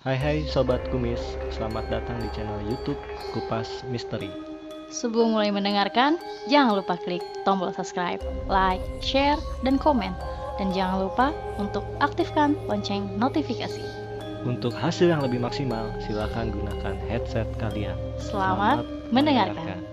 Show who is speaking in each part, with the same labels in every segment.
Speaker 1: Hai hai Sobat Kumis, selamat datang di channel YouTube Kupas Misteri.
Speaker 2: Sebelum mulai mendengarkan, jangan lupa klik tombol subscribe, like, share, dan komen. Dan jangan lupa untuk aktifkan lonceng notifikasi.
Speaker 1: Untuk hasil yang lebih maksimal, silakan gunakan headset kalian.
Speaker 2: Selamat mendengarkan.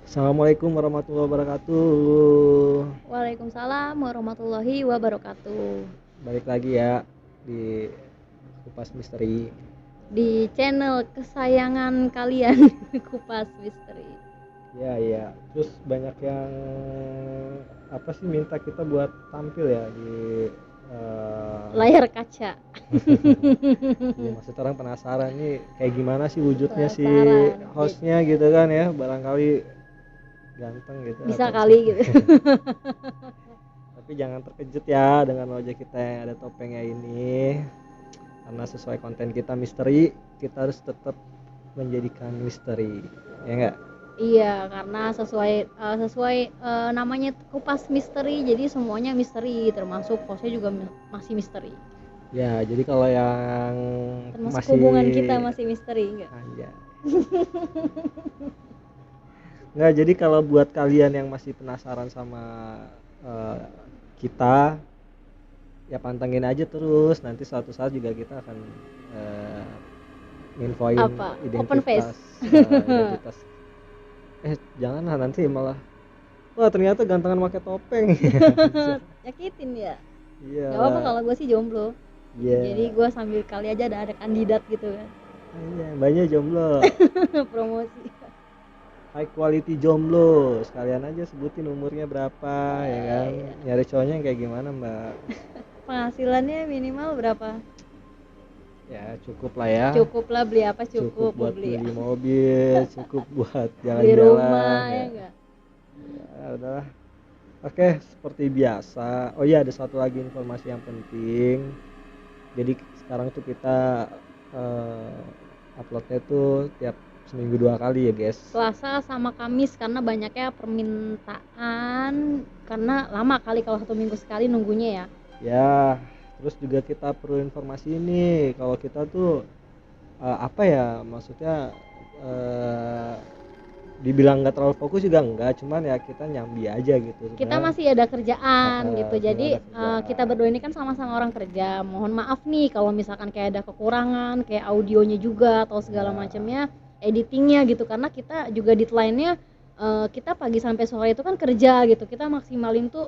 Speaker 1: Assalamualaikum warahmatullahi wabarakatuh.
Speaker 2: Waalaikumsalam warahmatullahi wabarakatuh.
Speaker 1: Balik lagi ya di Kupas Misteri.
Speaker 2: Di channel kesayangan kalian, Kupas Misteri.
Speaker 1: Ya. Terus banyak yang minta kita buat tampil ya di
Speaker 2: Layar kaca.
Speaker 1: ya, maksud orang penasaran nih kayak gimana sih wujudnya si
Speaker 2: Penasaran.
Speaker 1: hostnya gitu kan ya, barangkali ganteng gitu
Speaker 2: Bisa
Speaker 1: atau
Speaker 2: kali gitu.
Speaker 1: tapi jangan terkejut ya dengan wajah kita yang ada topengnya ini, karena sesuai konten kita misteri, kita harus tetap menjadikan misteri, ya enggak?
Speaker 2: Iya, karena sesuai namanya Kupas Misteri, jadi semuanya misteri, termasuk hostnya juga masih misteri.
Speaker 1: Ya, jadi kalau yang
Speaker 2: Termasuk
Speaker 1: masih
Speaker 2: hubungan kita masih misteri, enggak?
Speaker 1: ya. Nggak, jadi kalau buat kalian yang masih penasaran sama eh, kita, ya pantengin aja terus, nanti suatu saat juga kita akan nginfoin
Speaker 2: Apa? Open face.
Speaker 1: identitas. Janganlah nanti malah wah ternyata gantengan pakai topeng.
Speaker 2: Nyakitin ya?
Speaker 1: Iya.
Speaker 2: Gak apa-apa kalau gue sih jomblo.
Speaker 1: Iya.
Speaker 2: Jadi gue sambil kali aja ada kandidat gitu kan.
Speaker 1: Iya, banyak jomblo.
Speaker 2: Promosi.
Speaker 1: High quality jomblo, sekalian aja sebutin umurnya berapa, ya kan?
Speaker 2: Iya.
Speaker 1: Nyari cowoknya yang kayak gimana, Mbak?
Speaker 2: Penghasilannya minimal berapa?
Speaker 1: Ya cukup lah ya.
Speaker 2: Cukup lah beli apa
Speaker 1: Cukup buat
Speaker 2: beli
Speaker 1: beli mobil, cukup buat
Speaker 2: beli
Speaker 1: jalan-jalan.
Speaker 2: rumah ya enggak?
Speaker 1: Ya udahlah. Oke, seperti biasa. Oh iya, ada satu lagi informasi yang penting. Jadi sekarang tuh kita uploadnya tuh tiap seminggu 2 kali ya guys.
Speaker 2: Selasa sama Kamis, karena banyaknya permintaan, karena lama kali kalau 1 minggu sekali nunggunya ya.
Speaker 1: Ya, terus juga kita perlu informasi ini kalau kita tuh maksudnya dibilang nggak terlalu fokus juga enggak, cuman ya kita nyambi aja gitu.
Speaker 2: Kita masih ada kerjaan gitu, jadi
Speaker 1: kerjaan.
Speaker 2: kita berdua ini kan sama-sama orang kerja. Mohon maaf nih kalau misalkan kayak ada kekurangan, kayak audionya juga atau segala macamnya, editingnya gitu, karena kita juga deadline-nya kita pagi sampai sore itu kan kerja gitu. Kita maksimalin tuh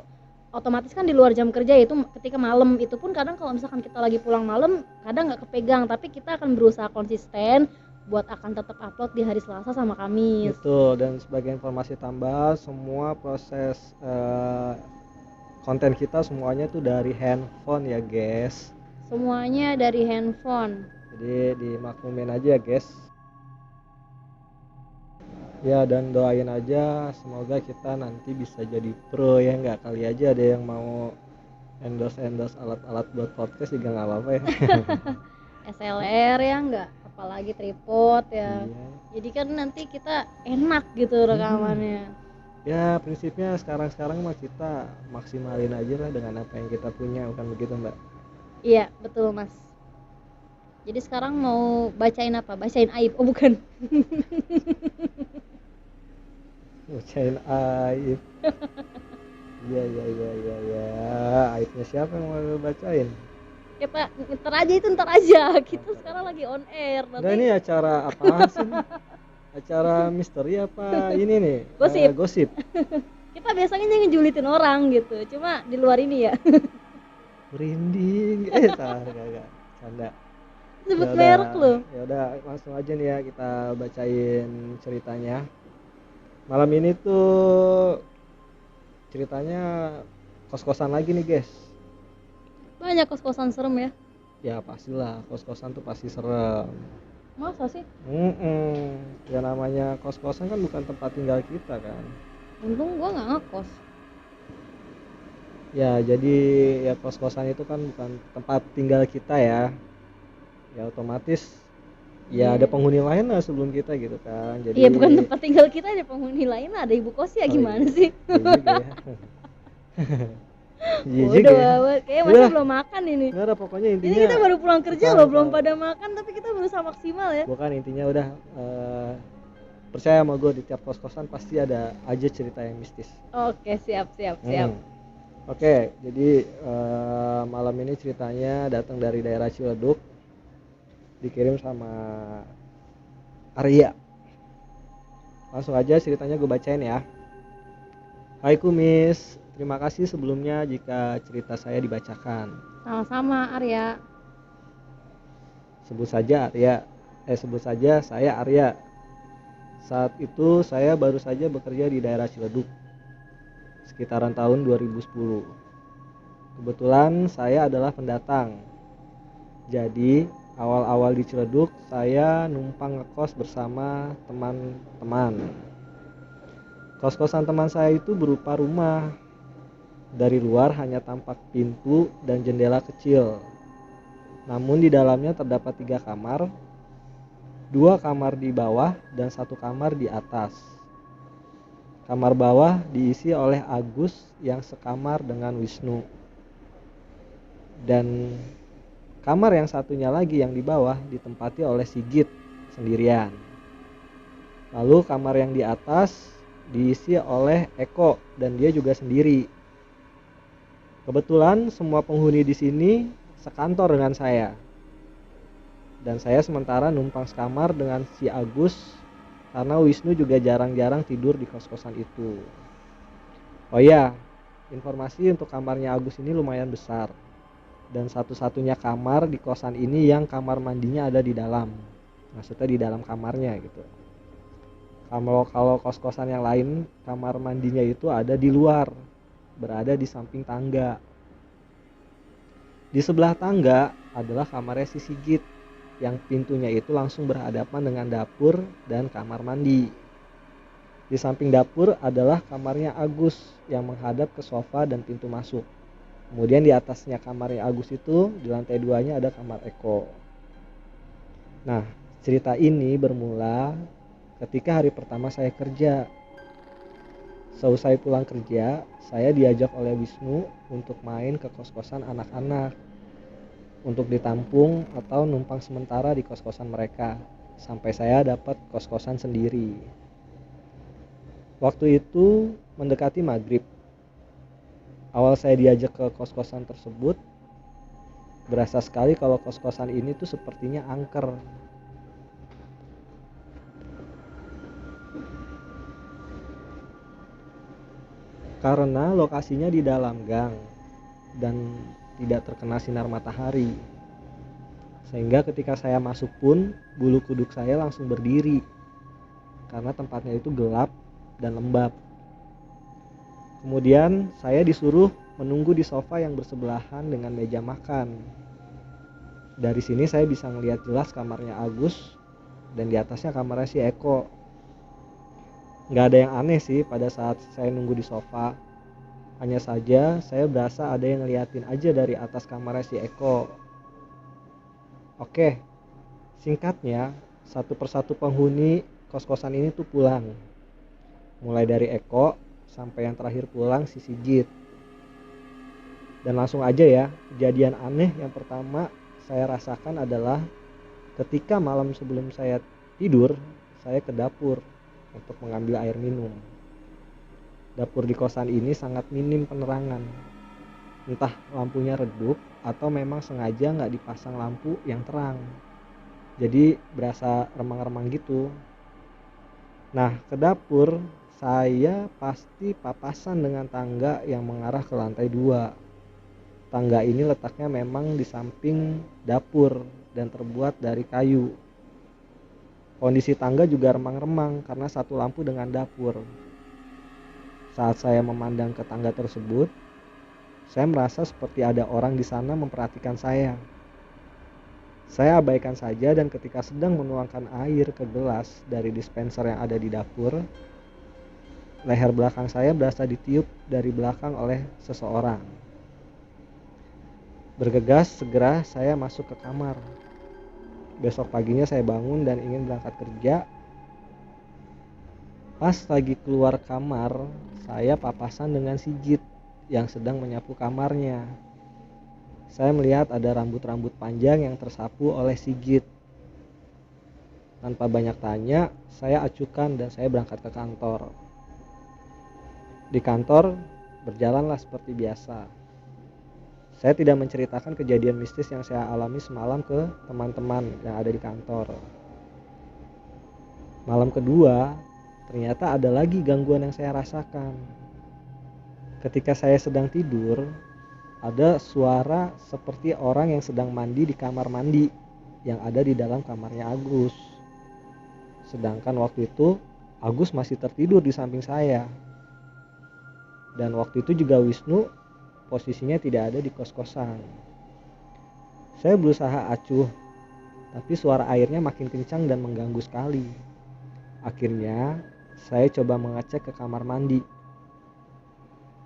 Speaker 2: otomatis kan di luar jam kerja, itu ketika malam itu pun kadang kalau misalkan kita lagi pulang malam kadang nggak kepegang, tapi kita akan berusaha konsisten buat akan tetap upload di hari Selasa sama Kamis.
Speaker 1: Betul, dan sebagai informasi tambahan, semua proses konten kita semuanya tuh dari handphone ya guys.
Speaker 2: Semuanya dari handphone.
Speaker 1: Jadi dimaklumin aja ya guys. Ya, dan doain aja semoga kita nanti bisa jadi pro ya, nggak kali aja ada yang mau endorse alat-alat buat podcast juga nggak apa-apa ya.
Speaker 2: SLR ya enggak, apalagi tripod ya.
Speaker 1: Iya.
Speaker 2: Jadi kan nanti kita enak gitu rekamannya.
Speaker 1: Ya prinsipnya sekarang mah kita maksimalin aja lah dengan apa yang kita punya, bukan begitu Mbak?
Speaker 2: Iya betul Mas. Jadi sekarang mau bacain apa? Bacain aib? Oh bukan.
Speaker 1: Bacain aib. Iya. Aibnya siapa yang mau bacain?
Speaker 2: Kita ntar aja. Kita sekarang lagi on air.
Speaker 1: Nah, ini acara apa sih? Acara misteri apa ini nih? Gosip.
Speaker 2: Kita biasanya ngejulitin orang gitu. Cuma di luar ini ya.
Speaker 1: Merinding. Salah enggak. Canda.
Speaker 2: Sebut merek loh.
Speaker 1: Ya udah langsung aja nih ya kita bacain ceritanya. Malam ini tuh ceritanya kos-kosan lagi nih guys.
Speaker 2: Makanya kos-kosan serem ya.
Speaker 1: Ya pastilah, kos-kosan tuh pasti serem.
Speaker 2: Masa sih?
Speaker 1: Ya namanya kos-kosan kan bukan tempat tinggal kita kan.
Speaker 2: Untung gua nggak ngekos.
Speaker 1: Ya jadi ya kos-kosan itu kan bukan tempat tinggal kita ya. Ya otomatis ya ada
Speaker 2: Iya.
Speaker 1: penghuni lain lah sebelum kita gitu kan. Jadi
Speaker 2: Iya, bukan tempat tinggal kita, ada penghuni lain, ada ibu kos ya,
Speaker 1: oh
Speaker 2: gimana
Speaker 1: iya,
Speaker 2: sih?
Speaker 1: iya juga ya. Iya juga
Speaker 2: Bodoh
Speaker 1: ya.
Speaker 2: amat, kayaknya masih
Speaker 1: Udah,
Speaker 2: belum makan ini.
Speaker 1: nggak ada pokoknya
Speaker 2: Ini
Speaker 1: intinya.
Speaker 2: kita baru pulang kerja
Speaker 1: bukan,
Speaker 2: loh, belum
Speaker 1: bukan,
Speaker 2: pada makan, tapi kita berusaha maksimal ya.
Speaker 1: bukan intinya udah percaya sama gue, di tiap kos-kosan pasti ada aja cerita yang mistis.
Speaker 2: Oke, siap.
Speaker 1: Oke, jadi malam ini ceritanya datang dari daerah Ciledug, dikirim sama Arya. Langsung aja ceritanya gue bacain ya. Hai Kumis, terima kasih sebelumnya jika cerita saya dibacakan.
Speaker 2: Sama-sama, Arya.
Speaker 1: Sebut saja saya Arya. Saat itu saya baru saja bekerja di daerah Ciledug, sekitaran tahun 2010. Kebetulan saya adalah pendatang. Jadi awal-awal di Ciledug saya numpang ngekos bersama teman-teman. Kos-kosan teman saya itu berupa rumah. Dari luar hanya tampak pintu dan jendela kecil. Namun di dalamnya terdapat 3 kamar, 2 kamar di bawah dan 1 kamar di atas. Kamar bawah diisi oleh Agus yang sekamar dengan Wisnu. Dan kamar yang satunya lagi yang di bawah ditempati oleh Sigit sendirian. Lalu kamar yang di atas diisi oleh Eko dan dia juga sendiri. Kebetulan semua penghuni di sini sekantor dengan saya. Dan saya sementara numpang sekamar dengan si Agus karena Wisnu juga jarang-jarang tidur di kos-kosan itu. Oh iya, informasi untuk kamarnya Agus ini lumayan besar. Dan satu-satunya kamar di kosan ini yang kamar mandinya ada di dalam. Maksudnya di dalam kamarnya gitu. Kalau kos-kosan yang lain, kamar mandinya itu ada di luar, berada di samping tangga. Di sebelah tangga adalah kamarnya si Sigit, yang pintunya itu langsung berhadapan dengan dapur dan kamar mandi. Di samping dapur adalah kamarnya Agus yang menghadap ke sofa dan pintu masuk. Kemudian di atasnya kamarnya Agus itu, di lantai 2-nya ada kamar Eko. Nah, cerita ini bermula ketika hari pertama saya kerja. Seusai pulang kerja, saya diajak oleh Wisnu untuk main ke kos-kosan anak-anak, untuk ditampung atau numpang sementara di kos-kosan mereka, sampai saya dapat kos-kosan sendiri. Waktu itu mendekati maghrib. Awal saya diajak ke kos-kosan tersebut, berasa sekali kalau kos-kosan ini tuh sepertinya angker. Karena lokasinya di dalam gang dan tidak terkena sinar matahari. Sehingga ketika saya masuk pun bulu kuduk saya langsung berdiri. Karena tempatnya itu gelap dan lembab. Kemudian saya disuruh menunggu di sofa yang bersebelahan dengan meja makan. Dari sini saya bisa melihat jelas kamarnya Agus dan di atasnya kamarnya si Eko. Nggak ada yang aneh sih pada saat saya nunggu di sofa. Hanya saja saya berasa ada yang ngeliatin aja dari atas kamarnya si Eko. Oke, singkatnya satu persatu penghuni kos-kosan ini tuh pulang. Mulai dari Eko sampai yang terakhir pulang si Sigit. Dan langsung aja ya, kejadian aneh yang pertama saya rasakan adalah ketika malam sebelum saya tidur, saya ke dapur untuk mengambil air minum. Dapur di kosan ini sangat minim penerangan. Entah lampunya redup atau memang sengaja nggak dipasang lampu yang terang. Jadi berasa remang-remang gitu. Nah, ke dapur saya pasti papasan dengan tangga yang mengarah ke lantai 2. Tangga ini letaknya memang di samping dapur dan terbuat dari kayu. Kondisi tangga juga remang-remang karena satu lampu dengan dapur. Saat saya memandang ke tangga tersebut, Saya merasa seperti ada orang di sana memperhatikan saya. Saya abaikan saja dan ketika sedang menuangkan air ke gelas dari dispenser yang ada di dapur, leher belakang saya berasa ditiup dari belakang oleh seseorang. Bergegas segera saya masuk ke kamar. Besok paginya saya bangun dan ingin berangkat kerja. Pas lagi keluar kamar, saya papasan dengan Sigit yang sedang menyapu kamarnya. Saya melihat ada rambut-rambut panjang yang tersapu oleh Sigit. Tanpa banyak tanya, saya acukan dan saya berangkat ke kantor. Di kantor, berjalanlah seperti biasa. Saya tidak menceritakan kejadian mistis yang saya alami semalam ke teman-teman yang ada di kantor. Malam kedua, ternyata ada lagi gangguan yang saya rasakan. Ketika saya sedang tidur, ada suara seperti orang yang sedang mandi di kamar mandi yang ada di dalam kamarnya Agus. Sedangkan waktu itu Agus masih tertidur di samping saya. Dan waktu itu juga Wisnu posisinya tidak ada di kos-kosan. Saya berusaha acuh, tapi suara airnya makin kencang dan mengganggu sekali. Akhirnya saya coba mengecek ke kamar mandi.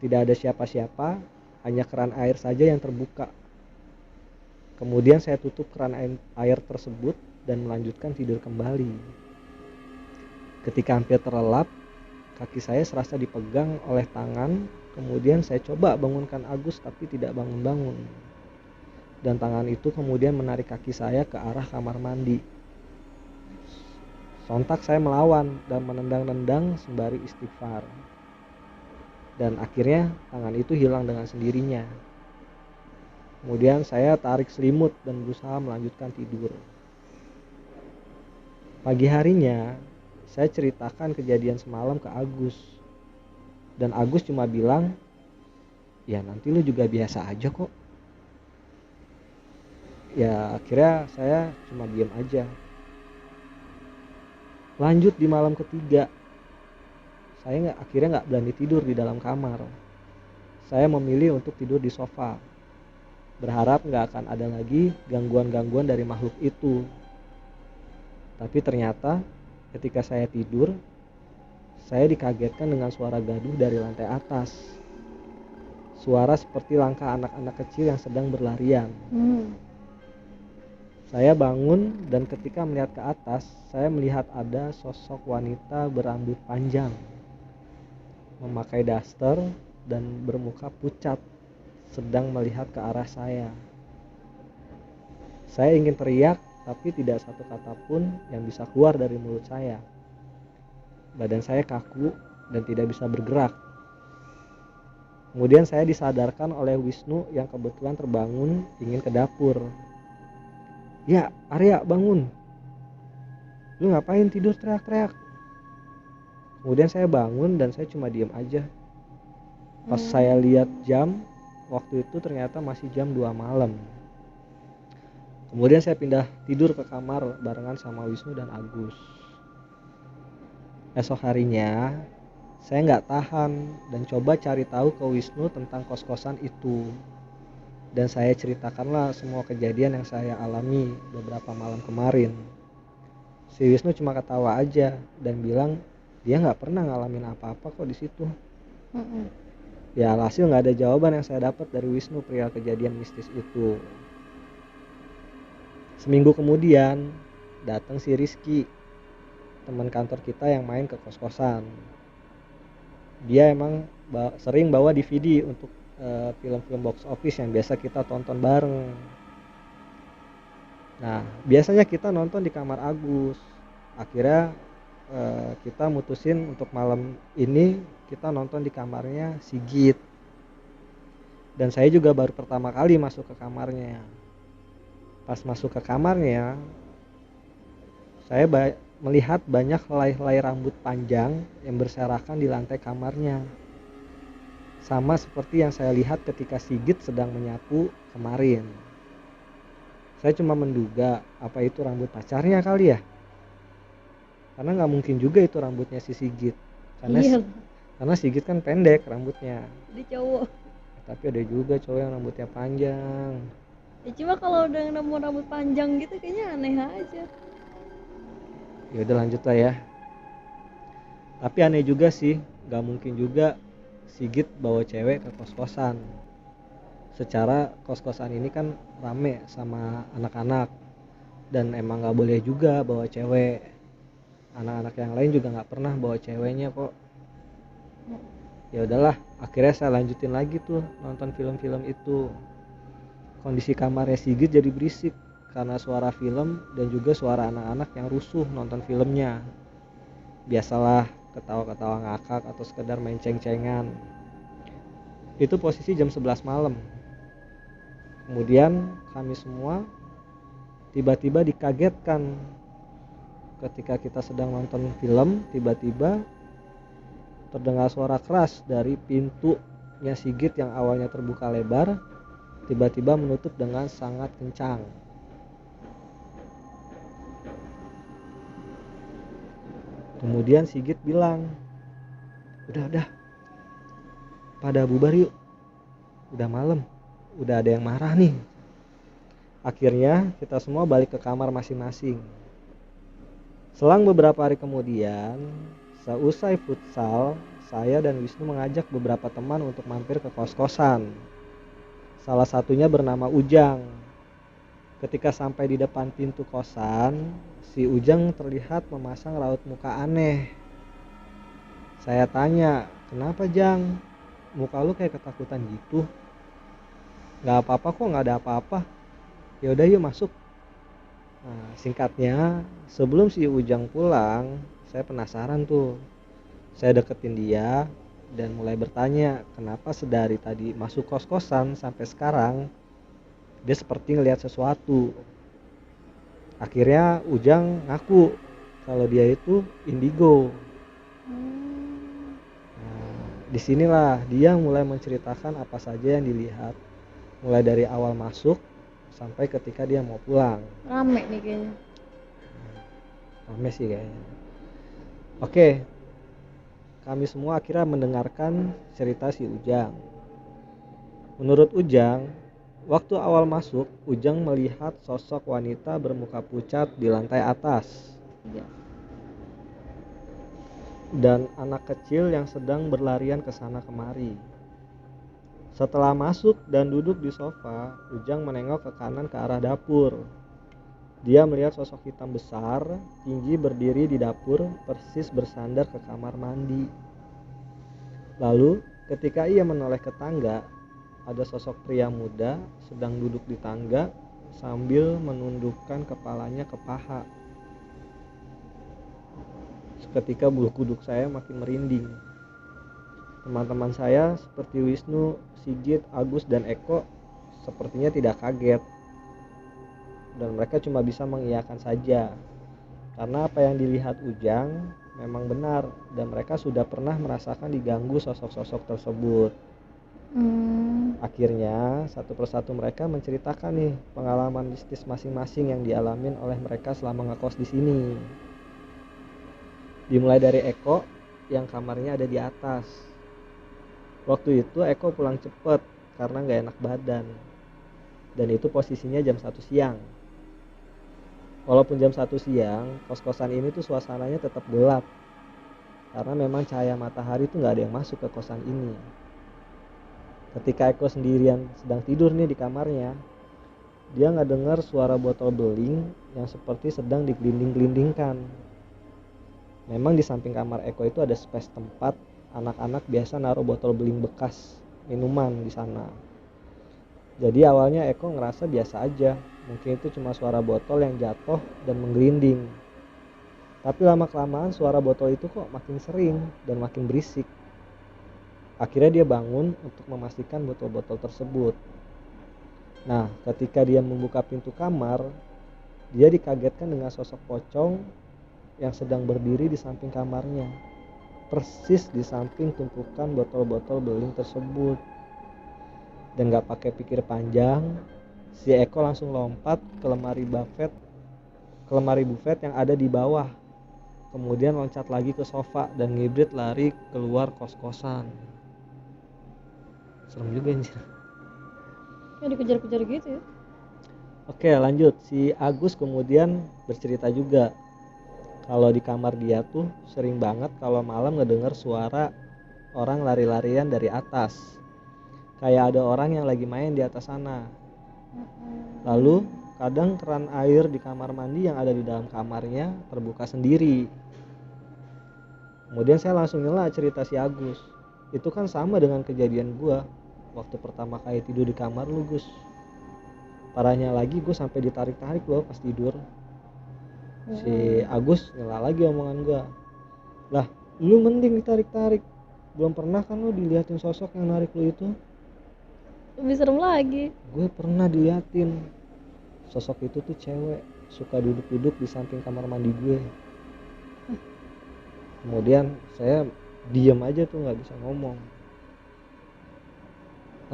Speaker 1: Tidak ada siapa-siapa, hanya keran air saja yang terbuka. Kemudian saya tutup keran air tersebut dan melanjutkan tidur kembali. Ketika hampir terlelap, kaki saya serasa dipegang oleh tangan. Kemudian saya coba bangunkan Agus tapi tidak bangun-bangun. Dan tangan itu kemudian menarik kaki saya ke arah kamar mandi. Sontak saya melawan dan menendang-nendang sembari istighfar. Dan akhirnya tangan itu hilang dengan sendirinya. Kemudian saya tarik selimut dan berusaha melanjutkan tidur. Pagi harinya, saya ceritakan kejadian semalam ke Agus. Dan Agus cuma bilang, ya nanti lu juga biasa aja kok. Ya akhirnya saya cuma diem aja. Lanjut di malam ketiga, saya akhirnya nggak berani tidur di dalam kamar. Saya memilih untuk tidur di sofa, berharap nggak akan ada lagi gangguan-gangguan dari makhluk itu. Tapi ternyata ketika saya tidur, saya dikagetkan dengan suara gaduh dari lantai atas. Suara seperti langkah anak-anak kecil yang sedang berlarian. Saya bangun dan ketika melihat ke atas, saya melihat ada sosok wanita berambut panjang, memakai daster dan bermuka pucat, sedang melihat ke arah saya. Saya ingin teriak, tapi tidak satu kata pun yang bisa keluar dari mulut saya. Badan saya kaku dan tidak bisa bergerak. Kemudian saya disadarkan oleh Wisnu yang kebetulan terbangun ingin ke dapur. Ya, Arya bangun. Lu ngapain tidur teriak-teriak? Kemudian saya bangun dan saya cuma diem aja. Pas saya lihat jam, waktu itu ternyata masih jam 2 malam. Kemudian saya pindah tidur ke kamar barengan sama Wisnu dan Agus. Esok harinya, saya nggak tahan dan coba cari tahu ke Wisnu tentang kos-kosan itu. Dan saya ceritakanlah semua kejadian yang saya alami beberapa malam kemarin. Si Wisnu cuma ketawa aja dan bilang dia nggak pernah ngalamin apa-apa kok di situ. Ya alhasil nggak ada jawaban yang saya dapat dari Wisnu perihal kejadian mistis itu. Seminggu kemudian datang si Rizky, teman kantor kita yang main ke kos-kosan. Dia emang sering bawa DVD untuk film-film box office yang biasa kita tonton bareng. Nah, biasanya kita nonton di kamar Agus. Akhirnya kita mutusin untuk malam ini kita nonton di kamarnya Sigit. Dan saya juga baru pertama kali masuk ke kamarnya. Pas masuk ke kamarnya, saya melihat banyak helai-helai rambut panjang yang berserakan di lantai kamarnya. Sama seperti yang saya lihat ketika Sigit sedang menyapu kemarin. Saya cuma menduga apa itu rambut pacarnya kali ya. Karena nggak mungkin juga itu rambutnya si Sigit. Karena Sigit kan pendek rambutnya.
Speaker 2: Dia cowok.
Speaker 1: Tapi ada juga cowok yang rambutnya panjang.
Speaker 2: Ya cuma kalau udah nemu rambut panjang gitu kayaknya aneh aja.
Speaker 1: Ya udah lanjut lah ya. Tapi aneh juga sih, gak mungkin juga Sigit bawa cewek ke kos-kosan. Secara kos-kosan ini kan rame sama anak-anak, dan emang gak boleh juga bawa cewek. Anak-anak yang lain juga gak pernah bawa ceweknya kok. Ya udahlah, akhirnya saya lanjutin lagi tuh nonton film-film itu. Kondisi kamarnya Sigit jadi berisik karena suara film dan juga suara anak-anak yang rusuh nonton filmnya. Biasalah, ketawa-ketawa ngakak atau sekedar main ceng-cengan. Itu posisi jam 11 malam. Kemudian kami semua tiba-tiba dikagetkan ketika kita sedang nonton film. Tiba-tiba terdengar suara keras dari pintunya Sigit yang awalnya terbuka lebar, tiba-tiba menutup dengan sangat kencang. Kemudian Sigit bilang, udah, pada bubar yuk, udah malam, udah ada yang marah nih. Akhirnya kita semua balik ke kamar masing-masing. Selang beberapa hari kemudian, seusai futsal, saya dan Wisnu mengajak beberapa teman untuk mampir ke kos-kosan. Salah satunya bernama Ujang. Ketika sampai di depan pintu kosan, si Ujang terlihat memasang raut muka aneh. Saya tanya, kenapa Jang? Muka lu kayak ketakutan gitu. Gak apa-apa kok, gak ada apa-apa. Yaudah yuk masuk. Nah, singkatnya, sebelum si Ujang pulang, saya penasaran tuh. Saya deketin dia dan mulai bertanya, kenapa sedari tadi masuk kos-kosan sampai sekarang dia seperti ngelihat sesuatu. Akhirnya Ujang ngaku kalau dia itu indigo. Nah, disinilah dia mulai menceritakan apa saja yang dilihat, mulai dari awal masuk sampai ketika dia mau pulang.
Speaker 2: Rame nih kayaknya.
Speaker 1: Rame sih kayaknya. Oke, kami semua akhirnya mendengarkan cerita si Ujang. Menurut Ujang, waktu awal masuk, Ujang melihat sosok wanita bermuka pucat di lantai atas.
Speaker 2: Iya.
Speaker 1: Dan anak kecil yang sedang berlarian ke sana kemari. Setelah masuk dan duduk di sofa, Ujang menengok ke kanan ke arah dapur. Dia melihat sosok hitam besar, tinggi berdiri di dapur, persis bersandar ke kamar mandi. Lalu, ketika ia menoleh ke tangga, ada sosok pria muda sedang duduk di tangga sambil menundukkan kepalanya ke paha. Seketika bulu kuduk saya makin merinding. Teman-teman saya seperti Wisnu, Sigit, Agus, dan Eko sepertinya tidak kaget. Dan mereka cuma bisa mengiyakan saja. Karena apa yang dilihat Ujang memang benar dan mereka sudah pernah merasakan diganggu sosok-sosok tersebut. Akhirnya satu persatu mereka menceritakan nih pengalaman mistis masing-masing yang dialamin oleh mereka selama ngekos di sini. Dimulai dari Eko yang kamarnya ada di atas. Waktu itu Eko pulang cepet karena gak enak badan. Dan itu posisinya jam 1 siang. Walaupun jam 1 siang, kos-kosan ini tuh suasananya tetap gelap. Karena memang cahaya matahari tuh gak ada yang masuk ke kosan ini. Ketika Eko sendirian sedang tidur nih di kamarnya, dia gak dengar suara botol beling yang seperti sedang digelinding-gelindingkan. Memang di samping kamar Eko itu ada space tempat anak-anak biasa naruh botol beling bekas minuman di sana. Jadi awalnya Eko ngerasa biasa aja, mungkin itu cuma suara botol yang jatuh dan menggelinding. Tapi lama-kelamaan suara botol itu kok makin sering dan makin berisik. Akhirnya dia bangun untuk memastikan botol-botol tersebut. Nah, ketika dia membuka pintu kamar, dia dikagetkan dengan sosok pocong yang sedang berdiri di samping kamarnya, persis di samping tumpukan botol-botol beling tersebut. Dan gak pakai pikir panjang, si Eko langsung lompat ke lemari buffet yang ada di bawah. Kemudian loncat lagi ke sofa dan ngibrit lari keluar kos-kosan. Serem juga anjir.
Speaker 2: Kayak dikejar-kejar gitu ya.
Speaker 1: Oke, lanjut. Si Agus kemudian bercerita juga kalau di kamar dia tuh sering banget kalau malam ngedenger suara orang lari-larian dari atas. Kayak ada orang yang lagi main di atas sana. Lalu kadang keran air di kamar mandi yang ada di dalam kamarnya terbuka sendiri. Kemudian saya langsung nyela cerita si Agus. Itu kan sama dengan kejadian gua waktu pertama kali tidur di kamar lu, Gus. Parahnya lagi gue sampai ditarik-tarik loh pas tidur. Si Agus nyela lagi omongan gua. Lah, lu mending ditarik-tarik. Belum pernah kan lu diliatin sosok yang narik lu itu?
Speaker 2: Lebih serem lagi.
Speaker 1: Gue pernah diliatin. Sosok itu tuh cewek, suka duduk-duduk di samping kamar mandi gue. Kemudian saya diam aja tuh, nggak bisa ngomong.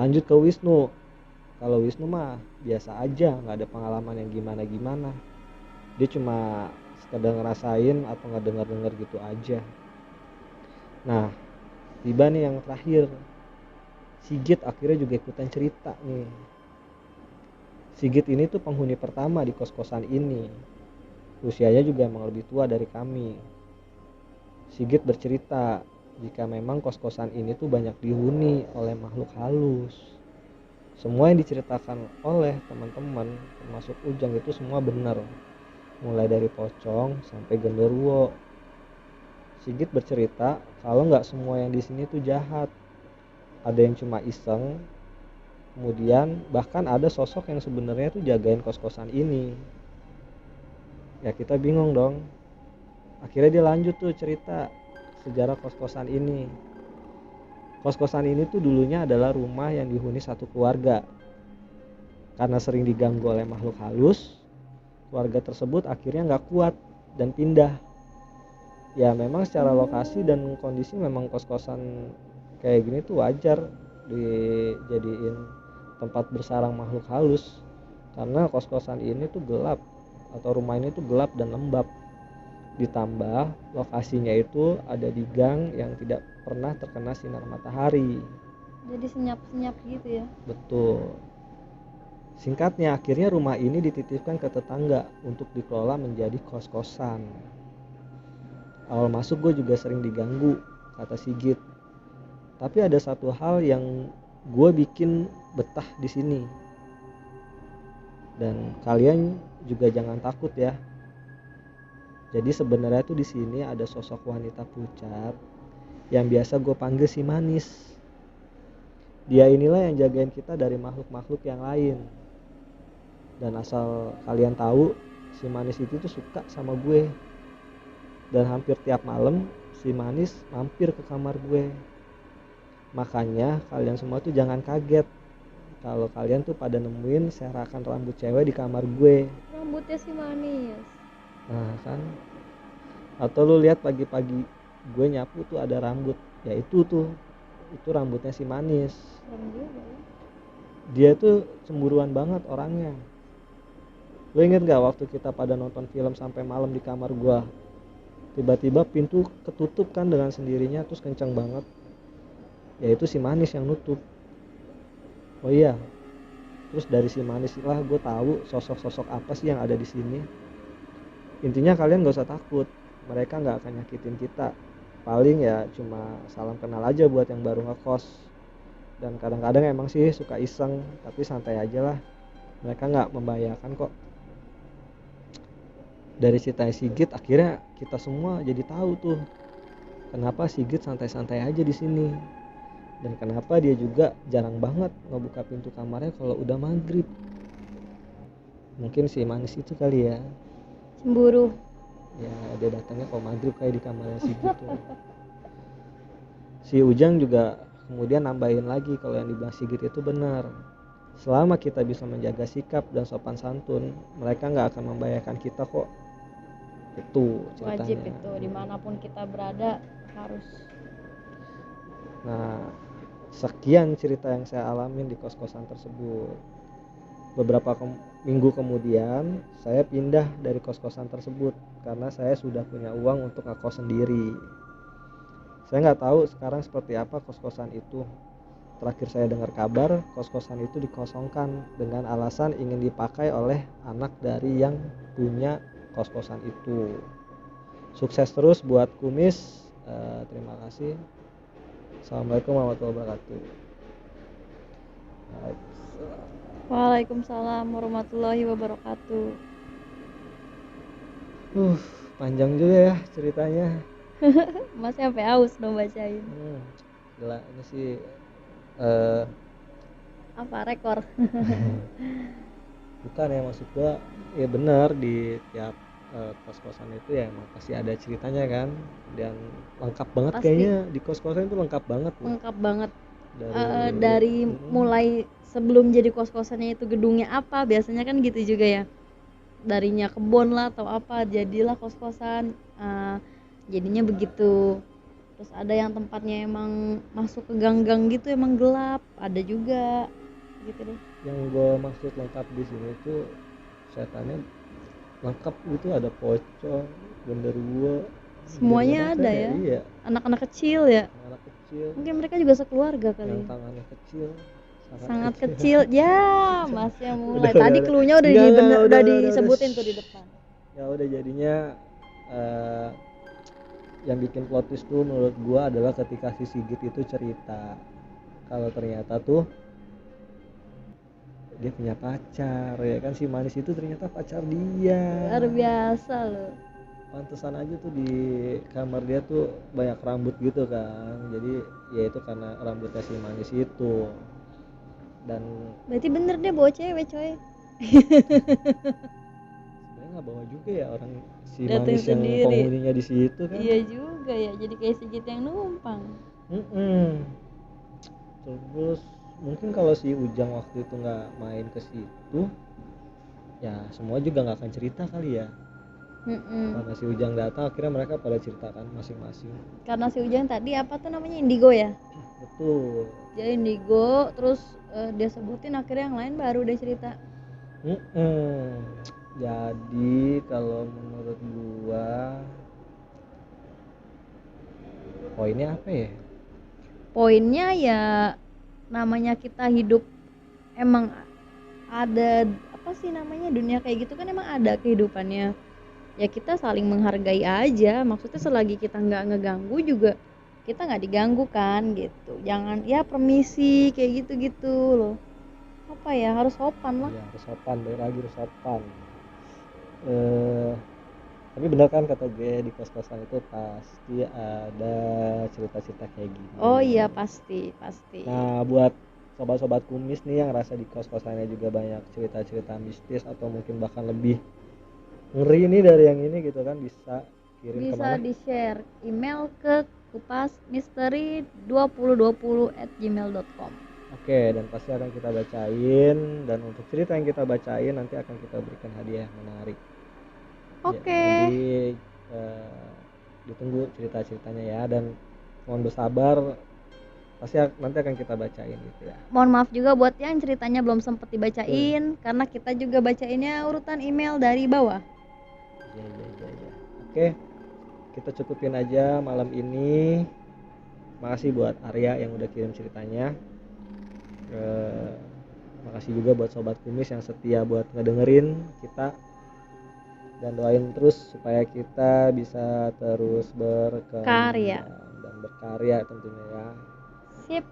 Speaker 1: Lanjut ke Wisnu. Kalau Wisnu mah biasa aja, nggak ada pengalaman yang gimana-gimana. Dia cuma sekedar ngerasain atau nggak dengar-dengar gitu aja. Nah, tiba nih yang terakhir. Sigit akhirnya juga ikutan cerita nih. Sigit ini tuh penghuni pertama di kos-kosan ini. Usianya juga emang lebih tua dari kami. Sigit bercerita jika memang kos-kosan ini tuh banyak dihuni oleh makhluk halus. Semua yang diceritakan oleh teman-teman termasuk Ujang itu semua benar. Mulai dari pocong sampai genderuwo. Sigit bercerita kalau nggak semua yang di sini tuh jahat. Ada yang cuma iseng. Kemudian bahkan ada sosok yang sebenarnya tuh jagain kos-kosan ini. Ya kita bingung dong. Akhirnya dia lanjut tuh cerita sejarah kos-kosan ini. Kos-kosan ini tuh dulunya adalah rumah yang dihuni satu keluarga. Karena sering diganggu oleh makhluk halus, keluarga tersebut akhirnya nggak kuat dan pindah. Ya memang secara lokasi dan kondisi memang kos-kosan kayak gini tuh wajar dijadiin tempat bersarang makhluk halus. Karena kos-kosan ini tuh gelap, atau rumah ini tuh gelap dan lembab. Ditambah lokasinya itu ada di gang yang tidak pernah terkena sinar matahari.
Speaker 2: Jadi senyap-senyap gitu ya.
Speaker 1: Betul. Singkatnya, akhirnya rumah ini dititipkan ke tetangga untuk dikelola menjadi kos-kosan. Awal masuk gue juga sering diganggu, kata Sigit. Tapi ada satu hal yang gue bikin betah di sini. Dan kalian juga jangan takut ya. Jadi sebenarnya tuh di sini ada sosok wanita pucat yang biasa gue panggil si Manis. Dia inilah yang jagain kita dari makhluk-makhluk yang lain. Dan asal kalian tahu, si Manis itu tuh suka sama gue. Dan hampir tiap malam si Manis mampir ke kamar gue. Makanya kalian semua tuh jangan kaget kalau kalian tuh pada nemuin serakan rambut cewek di kamar gue.
Speaker 2: Rambutnya si Manis.
Speaker 1: Nah kan, atau lu lihat pagi-pagi gue nyapu tuh ada rambut, ya itu rambutnya si Manis.
Speaker 2: Serem juga ya.
Speaker 1: Dia tuh cemburuan banget orangnya. Lu inget gak waktu kita pada nonton film sampai malam di kamar gue, tiba-tiba pintu ketutup kan dengan sendirinya, terus kencang banget. Ya itu si Manis yang nutup. Oh iya, terus dari si Manis lah gue tahu sosok-sosok apa sih yang ada di sini. Intinya kalian gak usah takut, mereka gak akan nyakitin kita. Paling ya cuma salam kenal aja buat yang baru ngekos. Dan kadang-kadang emang sih suka iseng, tapi santai aja lah. Mereka gak membahayakan kok. Dari cerita Sigit akhirnya kita semua jadi tahu tuh kenapa Sigit santai-santai aja di sini. Dan kenapa dia juga jarang banget ngebuka pintu kamarnya kalau udah maghrib. Mungkin si Manis itu kali ya.
Speaker 2: Cemburu.
Speaker 1: Ya dia datangnya kalau maghrib kayak di kamarnya Sigit tuh. Si Ujang juga kemudian nambahin lagi kalau yang dibilang Sigit itu benar. Selama kita bisa menjaga sikap dan sopan santun, mereka nggak akan membahayakan kita kok. Itu ceritanya.
Speaker 2: Wajib itu, dimanapun kita berada harus.
Speaker 1: Nah, sekian cerita yang saya alamin di kos-kosan tersebut. Beberapa minggu kemudian saya pindah dari kos-kosan tersebut karena saya sudah punya uang untuk ngekos sendiri. Saya nggak tahu sekarang seperti apa kos-kosan itu, terakhir saya dengar kabar, kos-kosan itu dikosongkan dengan alasan ingin dipakai oleh anak dari yang punya kos-kosan itu. Sukses terus buat Kumis. Terima kasih. Assalamualaikum warahmatullahi wabarakatuh.
Speaker 2: Waalaikumsalam warahmatullahi wabarakatuh.
Speaker 1: Panjang juga ya ceritanya.
Speaker 2: Mas sampai aus dong bacain.
Speaker 1: Gila, ini sih
Speaker 2: Apa rekor?
Speaker 1: bukan ya, maksud gua ya benar di tiap kos-kosan itu ya emang pasti ada ceritanya kan, dan lengkap banget
Speaker 2: Pasti.
Speaker 1: kayaknya di kos-kosan itu lengkap banget loh.
Speaker 2: Lengkap banget.
Speaker 1: Dari
Speaker 2: Dari mulai sebelum jadi kos-kosannya itu gedungnya apa, biasanya kan gitu juga ya. Darinya kebun lah atau apa, jadilah kos-kosan. Jadinya begitu. Terus ada yang tempatnya emang masuk ke gang-gang gitu, emang gelap, ada juga gitu deh.
Speaker 1: Yang gue maksud lengkap di sini tuh setannya lengkap gitu, ada pocong, genderuwo,
Speaker 2: Semuanya ada ya.
Speaker 1: Iya,
Speaker 2: Anak-anak kecil ya.
Speaker 1: anak kecil
Speaker 2: Mungkin mereka juga sekeluarga kali.
Speaker 1: yang tangannya kecil,
Speaker 2: Sangat kecil. Ya, Masnya mulai.
Speaker 1: Udah,
Speaker 2: Tadi
Speaker 1: udah.
Speaker 2: cluenya udah
Speaker 1: Enggak,
Speaker 2: udah
Speaker 1: udah.
Speaker 2: disebutin tuh di depan.
Speaker 1: Ya udah, jadinya yang bikin plot twist tuh menurut gua adalah ketika si Sigit itu cerita kalau ternyata tuh dia punya pacar, ya kan, si Manis itu ternyata pacar dia.
Speaker 2: Luar biasa loh.
Speaker 1: Pantesan aja tuh di kamar dia tuh banyak rambut gitu kan, jadi ya itu karena rambutnya si Manis itu. Dan
Speaker 2: Berarti bener deh bawa cewek coy.
Speaker 1: sebenarnya nggak bawa juga ya orang si
Speaker 2: Datang
Speaker 1: Manis yang
Speaker 2: sendiri.
Speaker 1: penghuninya di situ kan.
Speaker 2: Iya juga ya, jadi kayak Sigit yang numpang.
Speaker 1: Terus mungkin kalau si Ujang waktu itu nggak main ke situ, ya semua juga nggak akan cerita kali ya. Karena si Ujang datang, akhirnya mereka pada ceritakan masing-masing.
Speaker 2: Karena si Ujang tadi apa tuh namanya, indigo ya.
Speaker 1: Betul.
Speaker 2: Jadi indigo, terus dia sebutin, akhirnya yang lain baru dia cerita.
Speaker 1: Jadi kalau menurut gua poinnya apa ya?
Speaker 2: Poinnya ya namanya kita hidup, emang ada apa sih namanya, dunia kayak gitu kan emang ada kehidupannya. Ya kita saling menghargai aja, maksudnya selagi kita nggak ngeganggu juga kita nggak diganggu kan gitu. Jangan ya permisi kayak gitu-gitu loh. Apa ya, harus sopan lah.
Speaker 1: Iya, harus sopan, balik lagi harus sopan. Tapi benar kan kata gue, di kos-kosan itu pasti ada cerita-cerita kayak gini.
Speaker 2: Oh iya, pasti.
Speaker 1: Nah, buat sobat-sobat Kumis nih yang rasa di kos-kosannya juga banyak cerita-cerita mistis atau mungkin bahkan lebih ngeri nih dari yang ini gitu kan, bisa kirim
Speaker 2: Bisa
Speaker 1: kemana?
Speaker 2: di-share email ke kupasmisteri2020@gmail.com.
Speaker 1: Oke, dan pasti akan kita bacain, dan untuk cerita yang kita bacain nanti akan kita berikan hadiah menarik.
Speaker 2: Oke.
Speaker 1: Ya, jadi ditunggu cerita-ceritanya ya, dan mohon bersabar, pasti nanti akan kita bacain gitu ya.
Speaker 2: Mohon maaf juga buat yang ceritanya belum sempat dibacain, karena kita juga bacainnya urutan email dari bawah.
Speaker 1: Iya. Oke, kita cukupin aja malam ini. Makasih buat Arya yang udah kirim ceritanya. Makasih juga buat sobat Kumis yang setia buat ngedengerin kita, dan doain terus supaya kita bisa terus berkarya dan berkarya tentunya ya.
Speaker 2: Sip,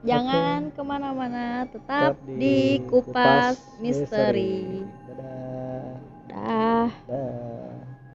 Speaker 2: jangan kemana-mana, tetap di Kupas Misteri.
Speaker 1: Dadah.